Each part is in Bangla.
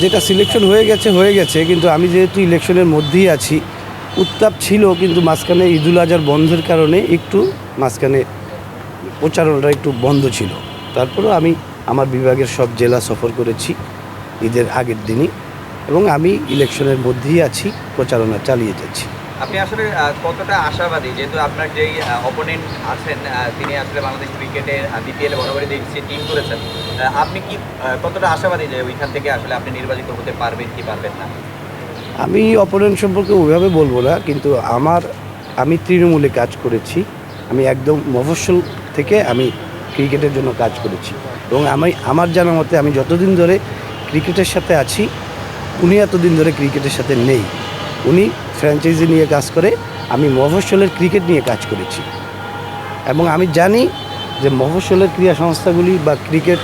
যেটা সিলেকশন হয়ে গেছে, কিন্তু আমি যেহেতু ইলেকশনের মধ্যেই আছি, উত্তাপ ছিল, কিন্তু মাঝখানে ঈদুল আজহার বন্ধের কারণে একটু মাঝখানে প্রচারণাটা একটু বন্ধ ছিল। তারপরেও আমি আমার বিভাগের সব জেলা সফর করেছি ঈদের আগের দিনই, এবং আমি ইলেকশনের মধ্যেই আছি, প্রচারণা চালিয়ে যাচ্ছি। আপনি আসলে কতটা আশাবাদী, যেহেতু আপনার যেই অপোনেন্ট আছেন তিনি আসলে বাংলাদেশ ক্রিকেটের বিপিএল বরাবরই দেখছি টিম করেছেন, আপনি কি কতটা আশাবাদী যে ওইখান থেকে আসলে আপনি নির্বাচিত হতে পারবেন কি পারবেন না? আমি অপোনেন্ট সম্পর্কে ওইভাবে বলবো না, কিন্তু আমি তৃণমূলে কাজ করেছি। আমি একদম মফস্বল থেকে আমি ক্রিকেটের জন্য কাজ করেছি, এবং আমার জানা মতে আমি যতদিন ধরে ক্রিকেটের সাথে আছি, উনি এতদিন ধরে ক্রিকেটের সাথে নেই। উনি ফ্র্যাঞ্চাইজি নিয়ে কাজ করে, আমি মফস্বলের ক্রিকেট নিয়ে কাজ করেছি, এবং আমি জানি যে মফস্বলের ক্রীড়া সংস্থাগুলি বা ক্রিকেট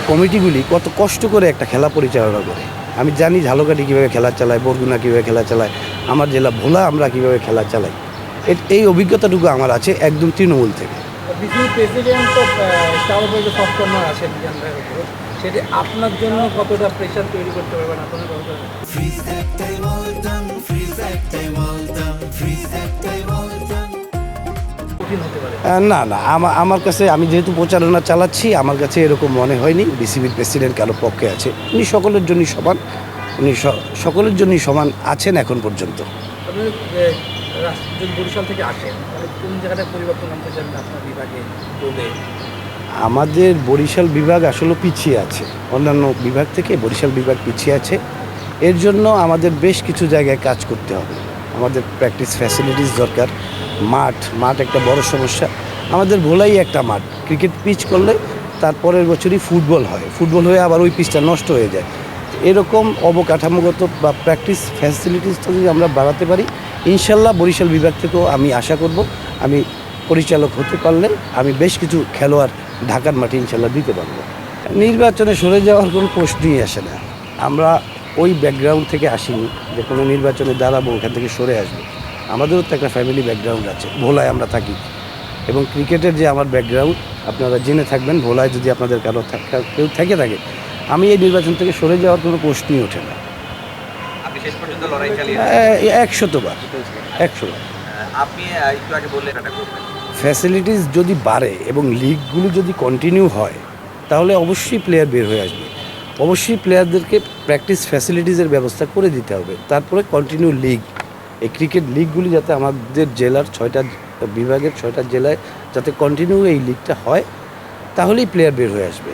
কমিটিগুলি কত কষ্ট করে একটা খেলা পরিচালনা করে। আমি জানি ঝালকাঠি কীভাবে খেলা চালায়, বরগুনা কীভাবে খেলা চালায়, আমার জেলা ভোলা আমরা কীভাবে খেলা চালাই। এই অভিজ্ঞতাটুকু আমার আছে একদম তৃণমূল থেকে। প্রেসিডেন্ট তো সফটওয়্যার আছেন সেটা আপনার জন্য কতটা প্রেশার তৈরি করতে পারবেন আপনার? না না, আমার কাছে, আমি যেহেতু প্রচারণা চালাচ্ছি, আমার কাছে এরকম মনে হয়নি বিসিবির প্রেসিডেন্ট কারো পক্ষে আছে। উনি সকলের জন্যই সমান, উনি সকলের জন্যই সমান আছেন এখন পর্যন্ত। বরিশাল থেকে আসেন, কোন জায়গাটা পরিবর্তন আনতে চান আপনার বিভাগে? আমাদের বরিশাল বিভাগ আসলে পিছিয়ে আছে, অন্যান্য বিভাগ থেকে বরিশাল বিভাগ পিছিয়ে আছে। এর জন্য আমাদের বেশ কিছু জায়গায় কাজ করতে হবে। আমাদের প্র্যাকটিস ফ্যাসিলিটিস দরকার, মাঠ একটা বড় সমস্যা। আমাদের ভোলাই একটা মাঠ, ক্রিকেট পিচ করলে তারপরের বছরই ফুটবল হয়ে আবার ওই পিচটা নষ্ট হয়ে যায়। এরকম অবকাঠামোগত বা প্র্যাকটিস ফ্যাসিলিটিসটা যদি আমরা বাড়াতে পারি, ইনশাল্লাহ বরিশাল বিভাগ থেকেও আমি আশা করব, আমি পরিচালক হতে পারলে আমি বেশ কিছু খেলোয়াড় ঢাকার মাঠে ইনশাল্লাহ দিতে পারবো। নির্বাচনে সরে যাওয়ার কোনো প্রশ্নই আসে না। আমরা ওই ব্যাকগ্রাউন্ড থেকে আসিনি যে কোনো নির্বাচনে দাঁড়াবো, ওখান থেকে সরে আসবো। আমাদেরও তো একটা ফ্যামিলি ব্যাকগ্রাউন্ড আছে, ভোলায় আমরা থাকি, এবং ক্রিকেটের যে আমার ব্যাকগ্রাউন্ড আপনারা জেনে থাকবেন। ভোলায় যদি আপনাদের কেউ থেকে থাকে, আমি এই নির্বাচন থেকে সরে যাওয়ার কোনো প্রশ্নই ওঠে না। আপনি শেষ পর্যন্ত লড়াই চালিয়ে 100বার। আপনি একটু আগে বললেন এটা করবেন। ফ্যাসিলিটিস যদি বাড়ে এবং লিগগুলো যদি কন্টিনিউ হয়, তাহলে অবশ্যই প্লেয়ার বের হয়ে আসবে। অবশ্যই প্লেয়ারদেরকে প্র্যাকটিস ফ্যাসিলিটিসের ব্যবস্থা করে দিতে হবে। তারপরে কন্টিনিউ লিগ, এই ক্রিকেট লিগগুলি যাতে আমাদের জেলার 6টা বিভাগের 6টা জেলায় যাতে কন্টিনিউ এই লিগটা হয়, তাহলেই প্লেয়ার বের হয়ে আসবে।